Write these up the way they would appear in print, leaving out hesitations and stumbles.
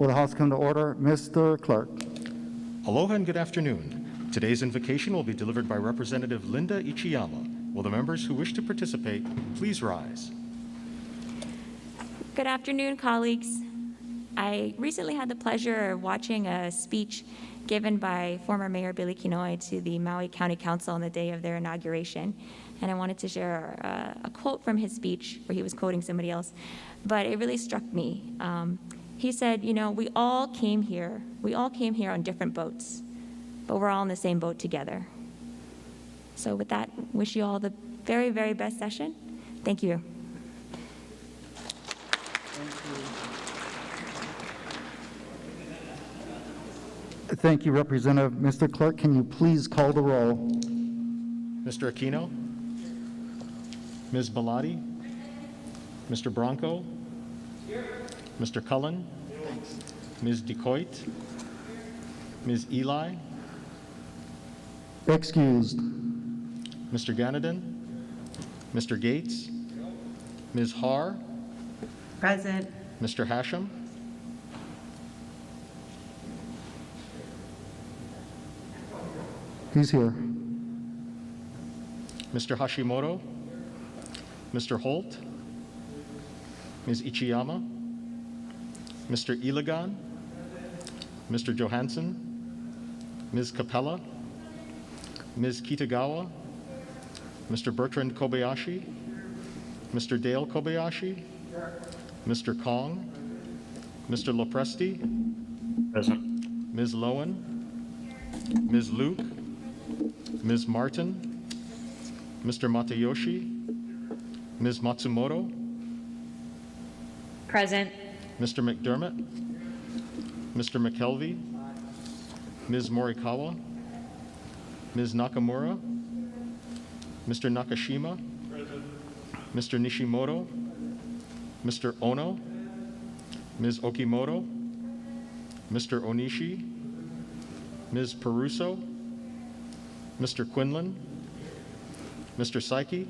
Will the House come to order? Mr. Clerk. Aloha and good afternoon. Today's invocation will be delivered by Representative Linda Ichiyama. Will the members who wish to participate please rise? Good afternoon, colleagues. I recently had the pleasure of watching a speech given by former Mayor Billy Kinoy to the Maui County Council on the day of their inauguration. And I wanted to share a quote from his speech where he was quoting somebody else, but it really struck me. He said, you know, we all came here on different boats, but we're all in the same boat together. So with that, wish you all the very, very best session. Thank you. Thank you, Representative. Mr. Clerk, can you please call the roll? Mr. Aquino? Ms. Bellotti? Mr. Bronco? Mr. Cullen? Ms. DeCoit? Ms. Eli? Excused. Mr. Ganadin? Mr. Gates? Ms. Haar? Present. Mr. Hashem? He's here. Mr. Hashimoto? Mr. Holt? Ms. Ichiyama? Mr. Iligan? Mr. Johansson? Ms. Capella? Ms. Kitagawa? Mr. Bertrand Kobayashi? Mr. Dale Kobayashi? Mr. Kong? Mr. Lopresti? Present. Ms. Lowen? Ms. Luke? Ms. Martin? Mr. Matayoshi? Ms. Matsumoto? Present. Mr. McDermott? Mr. McKelvey? Ms. Morikawa? Ms. Nakamura? Mr. Nakashima? Mr. Nishimoto? Mr. Ono? Ms. Okimoto? Mr. Onishi? Ms. Peruso? Mr. Quinlan? Mr. Saiki?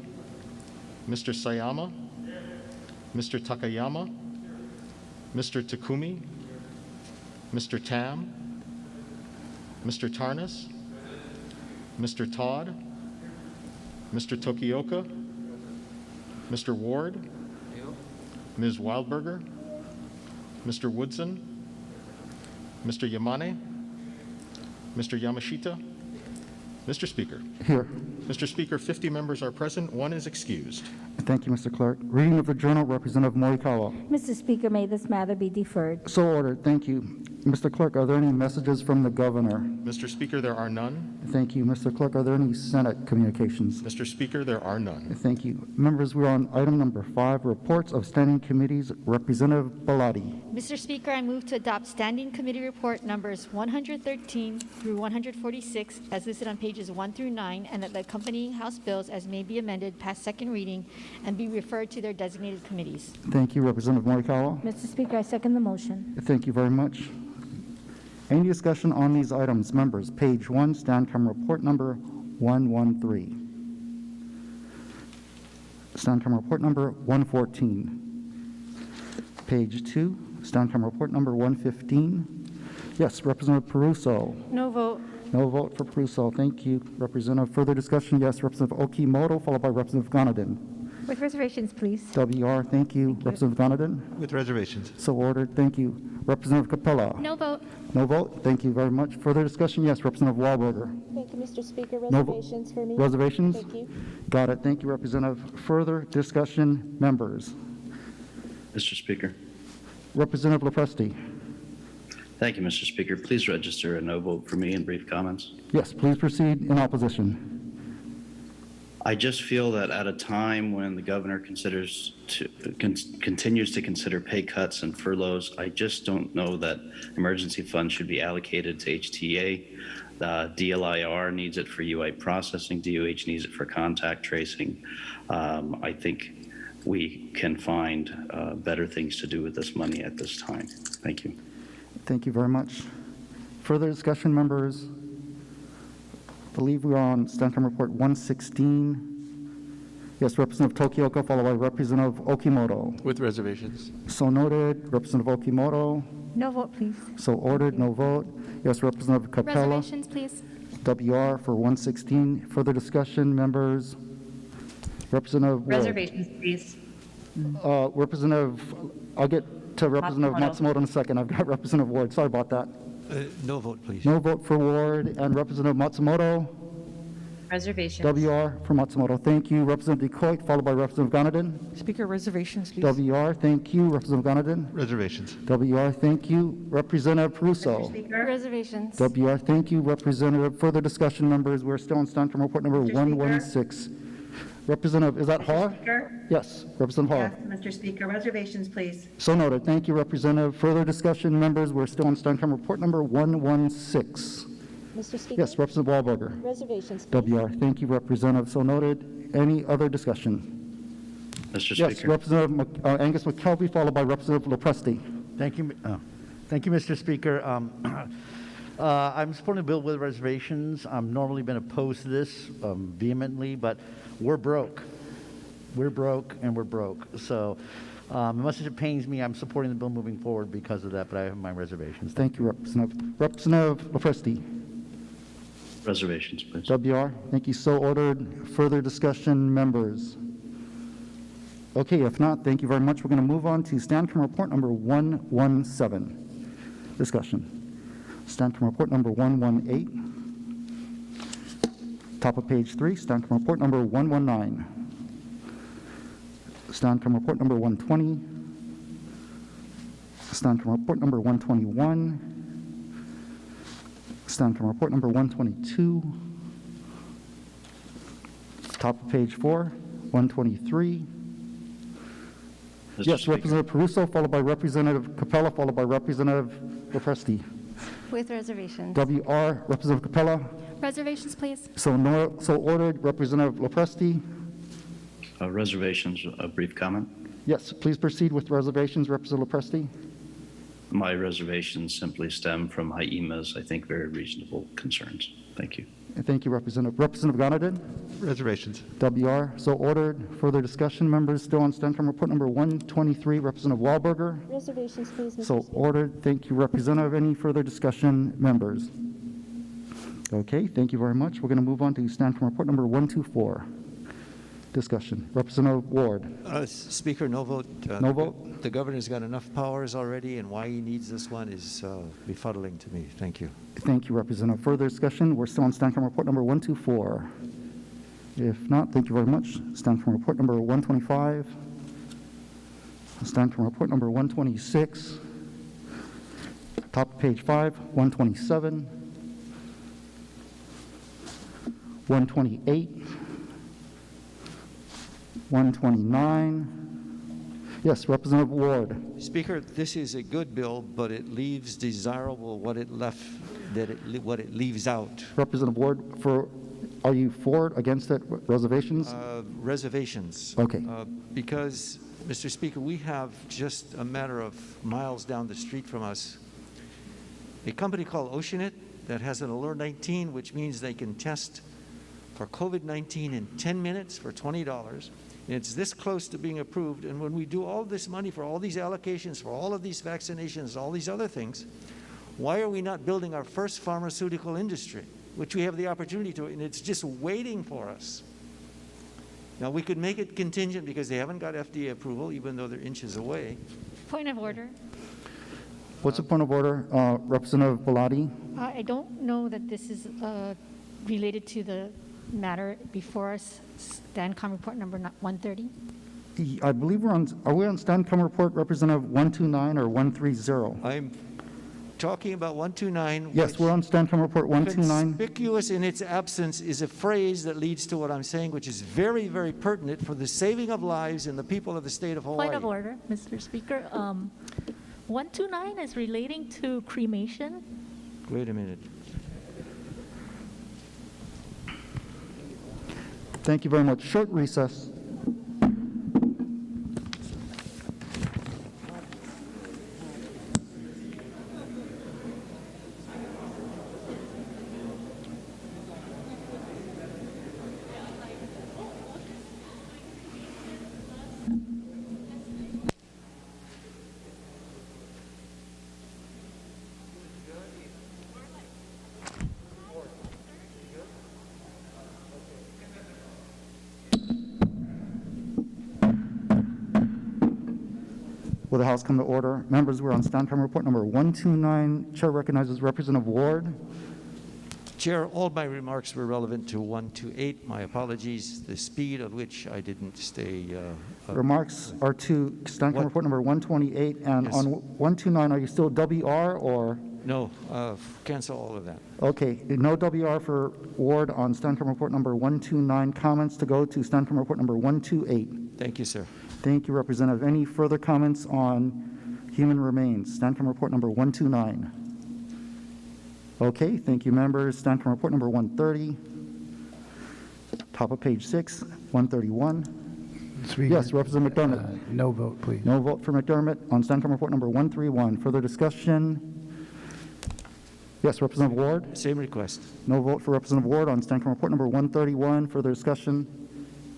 Mr. Sayama? Mr. Takayama? Mr. Takumi? Mr. Tam? Mr. Tarnas? Mr. Todd? Mr. Tokioka? Mr. Ward? Ms. Wildberger? Mr. Woodson? Mr. Yamane? Mr. Yamashita? Mr. Speaker. Here. Mr. Speaker, 50 members are present, one is excused. Thank you, Mr. Clerk. Reading of the Journal, Representative Morikawa. Mr. Speaker, may this matter be deferred. So ordered. Thank you. Mr. Clerk, are there any messages from the Governor? Mr. Speaker, there are none. Thank you. Mr. Clerk, are there any Senate communications? Mr. Speaker, there are none. Thank you. Members, we're on item number 5, reports of standing committees. Representative Bellotti. Mr. Speaker, I move to adopt Standing Committee Report numbers 113 through 146 as listed on pages 1 through 9, and that the accompanying House bills as may be amended past second reading and be referred to their designated committees. Thank you, Representative Morikawa. Mr. Speaker, I second the motion. Thank you very much. Any discussion on these items? Members, page 1, stand camera report number 113. Stand camera report number 114. Page 2, stand camera report number 115. Yes, Representative Peruso. No vote. No vote for Peruso. Thank you, Representative. Further discussion? Yes, Representative Okimoto, followed by Representative Ganadin. With reservations, please. WR, thank you. Representative Ganadin. With reservations. So ordered. Thank you. Representative Capella. No vote. No vote. Thank you very much. Further discussion? Yes, Representative Wallberger. Thank you, Mr. Speaker. No Reservations for me. Reservations? Thank you. Got it. Thank you, Representative. Further discussion, members. Mr. Speaker. Representative Lopresti. Thank you, Mr. Speaker. Please register a no vote for me in brief comments. Yes, please proceed in opposition. I just feel that at a time when the governor continues to consider pay cuts and furloughs, I just don't know that emergency funds should be allocated to HTA. DLIR needs it for UI processing. DOH needs it for contact tracing. I think we can find better things to do with this money at this time. Thank you. Thank you very much. Further discussion, members? I believe we are on stand camera report 116. Yes, Representative Tokioka, followed by Representative Okimoto. With reservations. So noted. Representative Okimoto. No vote, please. So ordered, no vote. Yes, Representative Capella. Reservations, please. WR for 116. Further discussion, members? Representative Ward. Reservations, please. Representative, I'll get to Representative Matsumoto in a second. I've got Representative Ward. Sorry about that. No vote, please. No vote for Ward. And Representative Matsumoto. Reservations. WR for Matsumoto. Thank you. Representative Decoit, followed by Representative Ganadin. Speaker, reservations, please. WR, thank you. Representative Ganadin. Reservations. WR, thank you. Representative Mr. Peruso. Speaker. Reservations. WR, thank you. Representative, further discussion, members. We're still on stand from report number Mr. Speaker. 116. Representative, is that Har? Speaker. Yes, Representative Har. Yes, Mr. Speaker. Reservations, please. So noted. Thank you, Representative. Further discussion, members. We're still on stand from report number 116. Mr. Speaker? Yes, Representative Wahlberger. Reservations, please. WR, thank you, Representative. So noted. Any other discussion? Mr. Yes, Speaker. Representative Angus McKelvey, followed by Representative Lopresti. Thank you, Mr. Speaker. I'm supporting the bill with reservations. I've normally been opposed to this vehemently, but we're broke. We're broke and we're broke. So much as it pains me, I'm supporting the bill moving forward because of that, but I have my reservations. Thank you, Representative. Representative Lopresti. Reservations, please. WR, thank you. So ordered. Further discussion, members? Okay, if not, thank you very much. We're going to move on to stand from report number 117. Discussion. Stand from report number 118. Top of page 3, stand from report number 119. Stand from report number 120. Stand from report number 121. Stand from report number 122. Top of page 4, 123. Mr. Yes, Speaker. Representative Peruso, followed by Representative Capella, followed by Representative Lopresti. With reservations. WR, Representative Capella. Reservations, please. So ordered. Representative Lopresti. Reservations, a brief comment. Yes, please proceed with reservations, Representative Lopresti. My reservations simply stem from my emails, I think, very reasonable concerns. Thank you. And thank you, Representative. Representative Ganadin. Reservations. WR, so ordered. Further discussion, members? Still on stand from report number 123, Representative Wahlberger. Reservations, please, Mr. So Speaker. ordered. Thank you, Representative. Any further discussion, members? Okay, thank you very much. We're going to move on to stand from report number 124. Discussion. Representative Ward. Speaker, no vote. No vote? The governor's got enough powers already, and why he needs this one is befuddling to me. Thank you. Thank you, Representative. Further discussion? We're still on stand from report number 124. If not, thank you very much. Stand from report number 125. Stand from report number 126. Top of page 5, 127. 128. 129. Yes, Representative Ward. Speaker, this is a good bill, but it leaves desirable what it leaves out. Representative Ward, are you for it, against it, reservations? Reservations. Okay. Because, Mr. Speaker, we have just a matter of miles down the street from us a company called Oceanit that has an Allure 19, which means they can test for COVID-19 in 10 minutes for $20. And it's this close to being approved. And when we do all this money for all these allocations, for all of these vaccinations, all these other things, why are we not building our first pharmaceutical industry, which we have the opportunity to, and it's just waiting for us? Now, we could make it contingent because they haven't got FDA approval, even though they're inches away. Point of order. What's the point of order? Representative Bellotti? I don't know that this is related to the matter before us, STANCOM report number 130. I believe are we on stand-come report, Representative 129 or 130? I'm talking about 129. Yes, we're on stand-come report 129. Conspicuous in its absence is a phrase that leads to what I'm saying, which is very, very pertinent for the saving of lives and the people of the state of Hawaii. Point of order, Mr. Speaker. 129 is relating to cremation. Wait a minute. Thank you very much. Short recess. Will the House come to order? Members, we're on stand camera report number 129. Chair recognizes Representative Ward. Chair, all my remarks were relevant to 128. My apologies, the speed at which I didn't stay. Remarks are to stand camera report number 128, and Yes. on 129, are you still WR or? No, cancel all of that. Okay, no WR for Ward on stand camera report number 129. Comments to go to stand camera report number 128. Thank you, sir. Thank you, Representative. Any further comments on human remains? Stand camera report number 129. Okay, thank you, members. Stand camera report number 130. Top of page 6, 131. Speaker, Yes, Representative McDermott. no vote, please. No vote for McDermott. On stand camera report number 131. Further discussion? Yes, Representative Ward. Same request. No vote for Representative Ward on stand camera report number 131. Further discussion?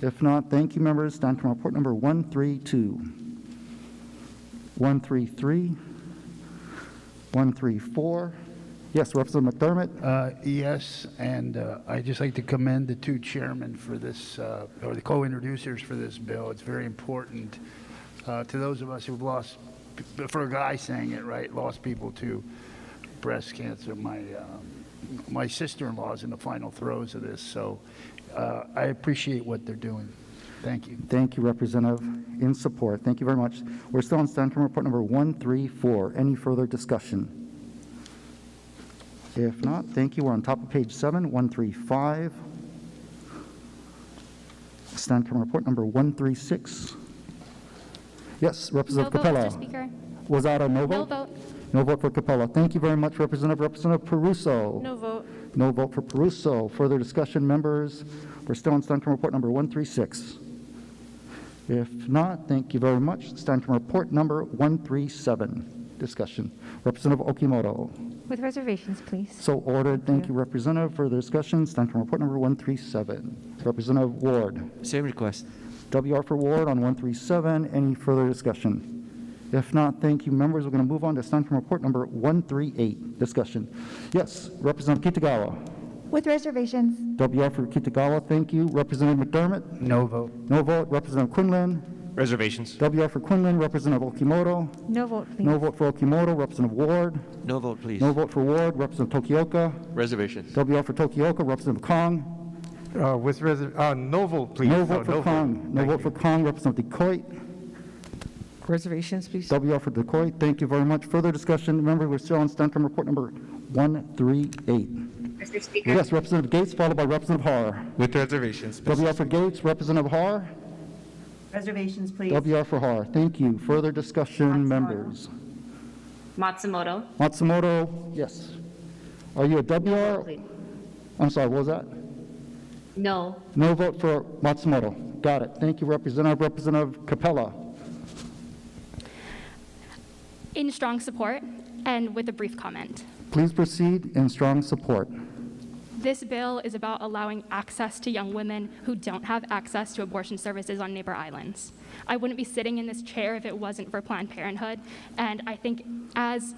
If not, thank you, members. Stand camera report number 132. 133. 134. Yes, Representative McDermott. Yes, and I'd just like to commend the two chairmen for this, or the co-introducers for this bill. It's very important to those of us who've lost, for a guy saying it right, lost people to breast cancer. My sister-in-law is in the final throes of this, so I appreciate what they're doing. Thank you. Thank you, Representative. In support. Thank you very much. We're still on stand camera report number 134. Any further discussion? If not, thank you. We're on top of page 7, 135. Stand camera report number 136. Yes, No Representative vote, Capella. Mr. Speaker. Was that a no No vote? vote. No vote for Capella. Thank you very much, Representative. Representative Peruso. No vote. No vote for Peruso. Further discussion, members? We're still on stand camera report number 136. If not, thank you very much. Stand camera report number 137. Discussion. Representative Okimoto. With reservations, please. So ordered. Thank you, Representative. Further discussion. Stand camera report number 137. Representative Ward. Same request. WR for Ward on 137. Any further discussion? If not, thank you, members. We're going to move on to stand camera report number 138. Discussion. Yes, Representative Kitagawa. With reservations. WR for Kitagawa, thank you. Representative McDermott? No vote. No vote. Representative Quinlan? Reservations. WR for Quinlan. Representative Okimoto? No vote, please. No vote for Okimoto. Representative Ward? No vote, please. No vote for Ward. Representative Tokioka? Reservations. WR for Tokioka. Representative Kong? No vote, please. No vote for Kong. No vote for Kong. Representative Decoit? Reservations, please. WR for Decoit. Thank you very much. Further discussion. Remember, we're still on stand camera report number 138. Mr. Speaker. Yes, Representative Gates, followed by Representative Har. With reservations. WR for Gates, Representative Har. Reservations, please. WR for Har. Thank you. Further discussion, Matsumoto. members. Matsumoto. Matsumoto, yes. Are you a WR? Please. I'm sorry, what was that? No. No vote for Matsumoto. Got it. Thank you, Representative. Representative Capella. In strong support and with a brief comment. Please proceed in strong support. This bill is about allowing access to young women who don't have access to abortion services on neighbor islands. I wouldn't be sitting in this chair if it wasn't for Planned Parenthood, and I think as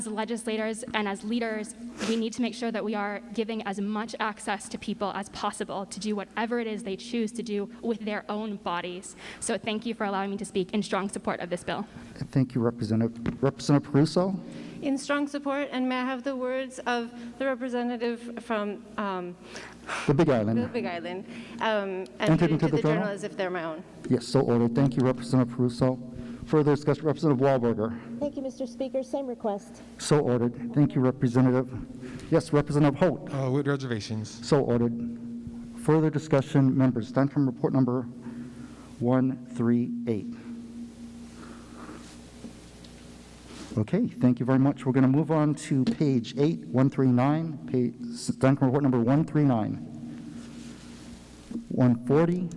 legislators and as leaders, we need to make sure that we are giving as much access to people as possible to do whatever it is they choose to do with their own bodies. So thank you for allowing me to speak in strong support of this bill. Thank you, Representative. Representative Peruso. In strong support, and may I have the words of the representative from The Big the Island. Big Island, and Entered put it into to the the journal? journal as if they're my own. Yes, so ordered. Thank you, Representative Peruso. Further discussion, Representative Wahlberger. Thank you, Mr. Speaker. Same request. So ordered. Thank you, Representative. Yes, Representative Holt. With reservations. So ordered. Further discussion, members. Stand from report number 138. Okay, thank you very much. We're going to move on to page 8, 139. Stand from report number 139. 140.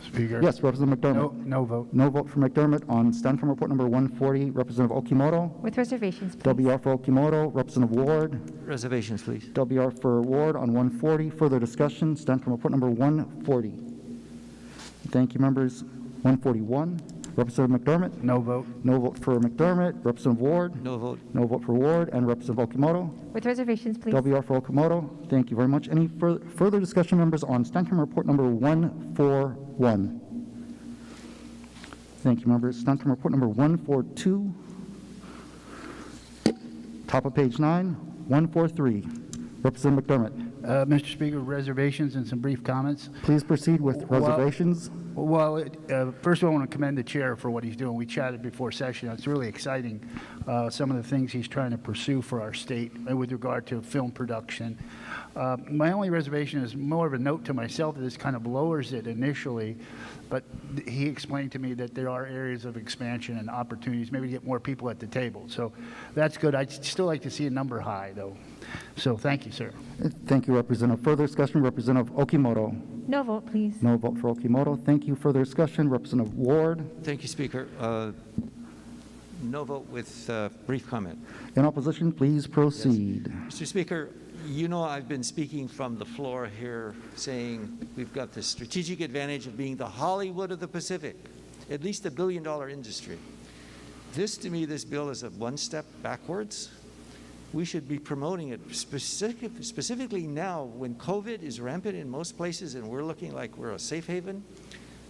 Speaker. Yes, Representative McDermott. No vote. No vote for McDermott on stand from report number 140. Representative Okimoto. With reservations, please. WR for Okimoto. Representative Ward. Reservations, please. WR for Ward on 140. Further discussion. Stand from report number 140. Thank you, members. 141. Representative McDermott. No vote. No vote for McDermott. Representative Ward. No vote. No vote for Ward. And Representative Okimoto. With reservations, please. WR for Okimoto. Thank you very much. Any further discussion, members, on stand from report number 141? Thank you, members. Stand Council Report number 142. Top of page 9, 143. Representative McDermott. Mr. Speaker, reservations and some brief comments. Please proceed with reservations. Well, first of all, I want to commend the chair for what he's doing. We chatted before session. It's really exciting, some of the things he's trying to pursue for our state with regard to film production. My only reservation is more of a note to myself that this kind of lowers it initially, but he explained to me that there are areas of expansion and opportunities, maybe to get more people at the table. So that's good. I'd still like to see a number high, though. So thank you, sir. Thank you, Representative. Further discussion, Representative Okimoto. No vote, please. No vote for Okimoto. Thank you. Further discussion, Representative Ward. Thank you, Speaker. No vote with brief comment. In opposition, please proceed. Mr. Speaker, you know I've been speaking from the floor here saying we've got the strategic advantage of being the Hollywood of the Pacific, at least $1 billion industry. To me, this bill is a one step backwards. We should be promoting it specifically now when COVID is rampant in most places and we're looking like we're a safe haven.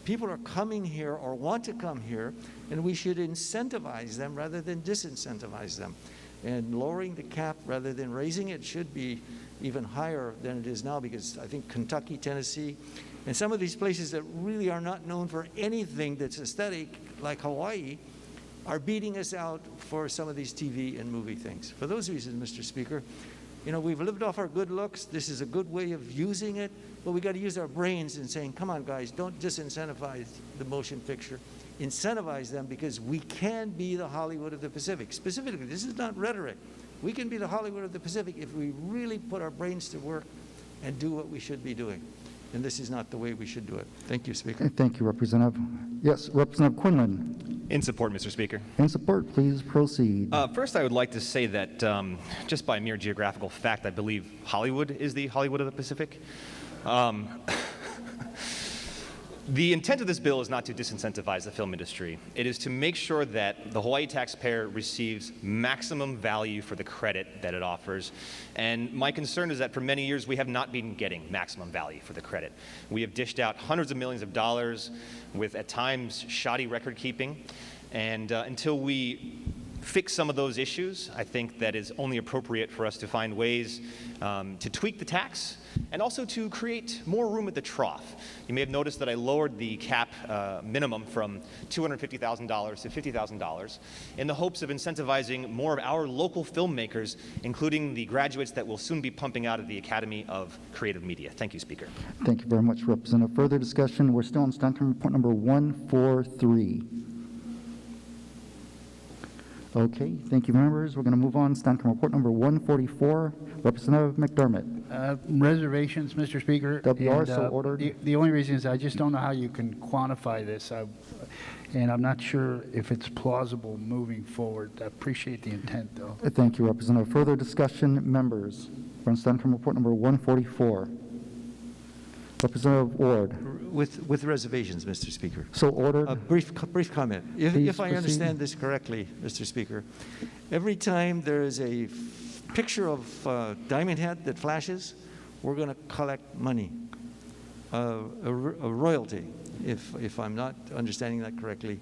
People are coming here or want to come here, and we should incentivize them rather than disincentivize them. And lowering the cap rather than raising it should be even higher than it is now, because I think Kentucky, Tennessee, and some of these places that really are not known for anything that's aesthetic, like Hawaii, are beating us out for some of these TV and movie things. For those reasons, Mr. Speaker, you know, we've lived off our good looks. This is a good way of using it, but we got to use our brains and saying, come on, guys, don't disincentivize the motion picture. Incentivize them, because we can be the Hollywood of the Pacific. Specifically, this is not rhetoric. We can be the Hollywood of the Pacific if we really put our brains to work and do what we should be doing. And this is not the way we should do it. Thank you, Speaker. Thank you, Representative. Yes, Representative Quinlan. In support, Mr. Speaker. In support, please proceed. First, I would like to say that just by mere geographical fact, I believe Hollywood is the Hollywood of the Pacific. The intent of this bill is not to disincentivize the film industry. It is to make sure that the Hawaii taxpayer receives maximum value for the credit that it offers. And my concern is that for many years we have not been getting maximum value for the credit. We have dished out hundreds of millions of dollars with, at times, shoddy record keeping. And until we fix some of those issues, I think that is only appropriate for us to find ways to tweak the tax and also to create more room at the trough. You may have noticed that I lowered the cap minimum from $250,000 to $50,000 in the hopes of incentivizing more of our local filmmakers, including the graduates that will soon be pumping out of the Academy of Creative Media. Thank you, Speaker. Thank you very much, Representative. Further discussion? We're still on Stand Council Report number 143. Okay, thank you, members. We're going to move on. Stand Council Report number 144. Representative McDermott. Reservations, Mr. Speaker. WR, so ordered. The only reason is I just don't know how you can quantify this, and I'm not sure if it's plausible moving forward. I appreciate the intent, though. Thank you, Representative. Further discussion, members. We're on Stand Council Report number 144. Representative Ward. With reservations, Mr. Speaker. So ordered. A brief comment. Please If I understand this correctly, Mr. Speaker, every time there is a picture of Diamond Head that flashes, we're going to collect money, a royalty. If I'm not understanding that correctly,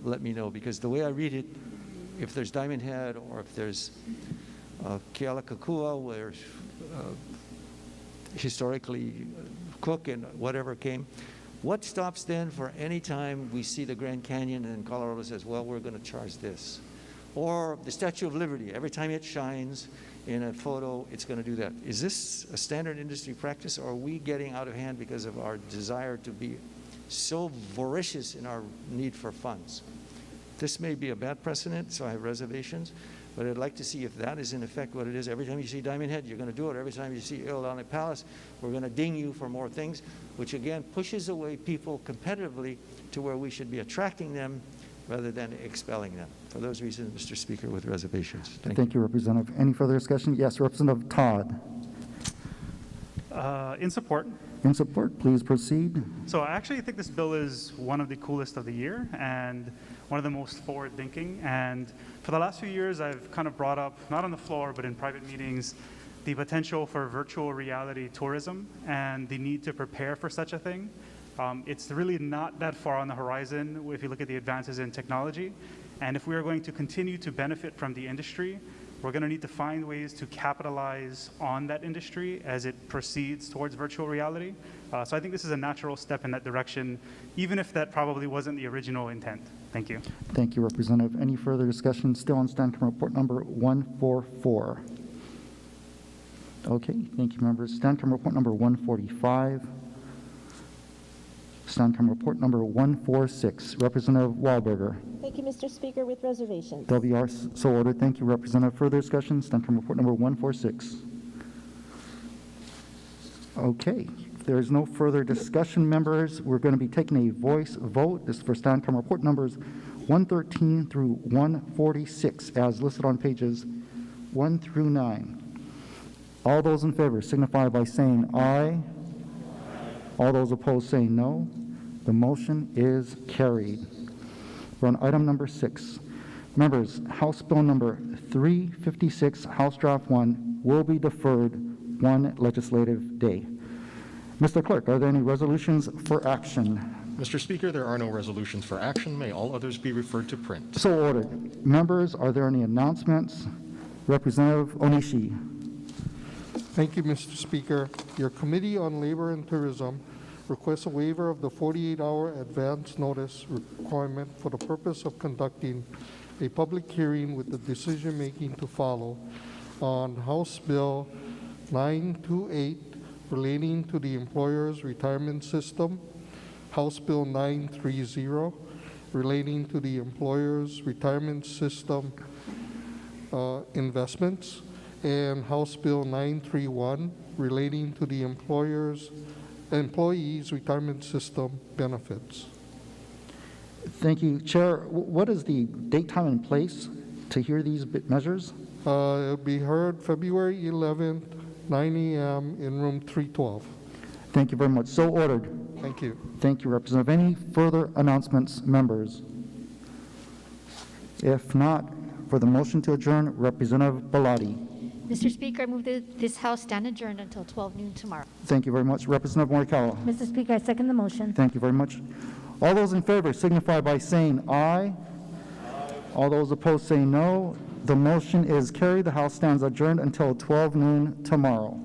let me know, because the way I read it, if there's Diamond Head or if there's Kealakekua, where historically Cook and whatever came, what stops then for any time we see the Grand Canyon and Colorado says, well, we're going to charge this? Or the Statue of Liberty, every time it shines in a photo, it's going to do that. Is this a standard industry practice, or are we getting out of hand because of our desire to be so voracious in our need for funds? This may be a bad precedent, so I have reservations, but I'd like to see if that is in effect what it is. Every time you see Diamond Head, you're going to do it. Every time you see Iolani Palace, we're going to ding you for more things, which again pushes away people competitively to where we should be attracting them rather than expelling them. For those reasons, Mr. Speaker, with reservations. Thank you, Representative. Any further discussion? Yes, Representative Todd. In support. In support, please proceed. So I actually think this bill is one of the coolest of the year and one of the most forward-thinking. And for the last few years, I've kind of brought up, not on the floor, but in private meetings, the potential for virtual reality tourism and the need to prepare for such a thing. It's really not that far on the horizon if you look at the advances in technology. And if we are going to continue to benefit from the industry, we're going to need to find ways to capitalize on that industry as it proceeds towards virtual reality. So I think this is a natural step in that direction, even if that probably wasn't the original intent. Thank you. Thank you, Representative. Any further discussion still on stand camera report number 144? Okay, thank you, members. Stand camera report number 145. Stand camera report number 146. Representative Wahlberger. Thank you, Mr. Speaker, with reservations. WR so ordered. Thank you, Representative. Further discussion? Stand camera report number 146. Okay, if there is no further discussion, members, we're going to be taking a voice vote. This is for stand camera report numbers 113 through 146, as listed on pages 1 through 9. All those in favor signify by saying aye. All those opposed saying no. The motion is carried. We're on item number 6. Members, House Bill number 356, House Draft 1, will be deferred one legislative day. Mr. Clerk, are there any resolutions for action? Mr. Speaker, there are no resolutions for action. May all others be referred to print. So ordered. Members, are there any announcements? Representative Onishi. Thank you, Mr. Speaker. Your Committee on Labor and Tourism requests a waiver of the 48-hour advance notice requirement for the purpose of conducting a public hearing with the decision-making to follow on House Bill 928 relating to the employer's retirement system, House Bill 930 relating to the employer's retirement system investments, and House Bill 931 relating to the employees' retirement system benefits. Thank you. Chair, what is the date, time, and place to hear these measures? It'll be heard February 11th, 9 a.m. in room 312. Thank you very much. So ordered. Thank you. Thank you, Representative. Any further announcements, members? If not, for the motion to adjourn, Representative Bellotti. Mr. Speaker, I move that this House stand adjourned until 12 noon tomorrow. Thank you very much. Representative Morikawa. Mr. Speaker, I second the motion. Thank you very much. All those in favor signify by saying aye. All those opposed say no. The motion is carried. The House stands adjourned until 12 noon tomorrow.